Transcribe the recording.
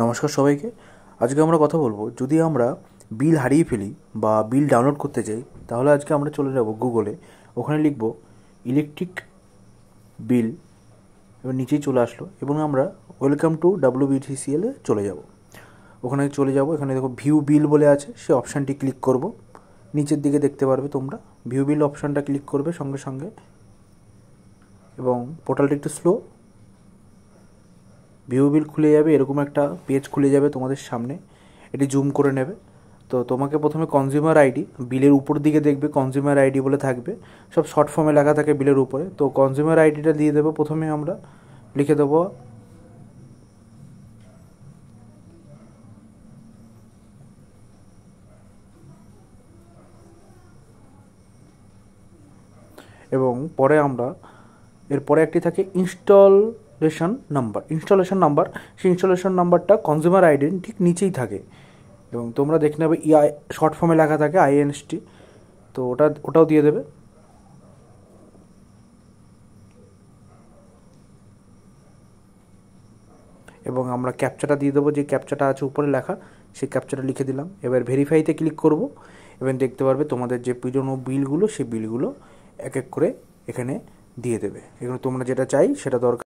নমস্কার সবাইকে। আজকে আমরা কথা বলবো, যদি আমরা বিল হারিয়ে ফেলি বা বিল ডাউনলোড করতে চাই, তাহলে আজকে আমরা চলে যাব গুগলে। ওখানে লিখব ইলেকট্রিক বিল, এবার নিচেই চলে আসলো এবং আমরা ওয়েলকাম টু WBTCL এ চলে যাব। ওখানে চলে যাব, এখানে দেখো ভিউ বিল বলে আছে, সেই অপশানটি ক্লিক করব। নিচের দিকে দেখতে পারবে তোমরা ভিউ বিল অপশানটা ক্লিক করবে সঙ্গে সঙ্গে, এবং পোর্টালটা একটু স্লো। ভিউ বিল খুলে যাবে, এরকম একটা পেজ খুলে যাবে তোমাদের সামনে। এটি জুম করে নেবে। তো তোমাকে প্রথমে কনজিউমার আইডি, বিলের উপর দিকে দেখবে কনজিউমার আইডি বলে থাকবে, সব শর্ট ফর্মে লেখা থাকে বিলের উপরে। তো কনজিউমার আইডিটা দিয়ে দেবো, প্রথমে আমরা লিখে দেবো এবং পরে আমরা এরপরে একটি থাকে ইনস্টলেশন নাম্বার। সেই ইনস্টলেশন নাম্বারটা কনজিউমার আইডির ঠিক নিচেই থাকে, এবং তোমরা দেখে নেবে শর্ট ফর্মে লেখা থাকে INST। তো ওটাও দিয়ে দেবে। এবং আমরা ক্যাপচাটা দিয়ে দেবো, যে ক্যাপচাটা আছে উপরে লেখা, সেই ক্যাপচাটা লিখে দিলাম। এবার ভেরিফাইতে ক্লিক করব, এবং দেখতে পারবে তোমাদের যে পুরনো বিলগুলো, সেই বিলগুলো এক এক করে এখানে দিয়ে দেবে। এখানে তোমরা যেটা চাই সেটা দরকার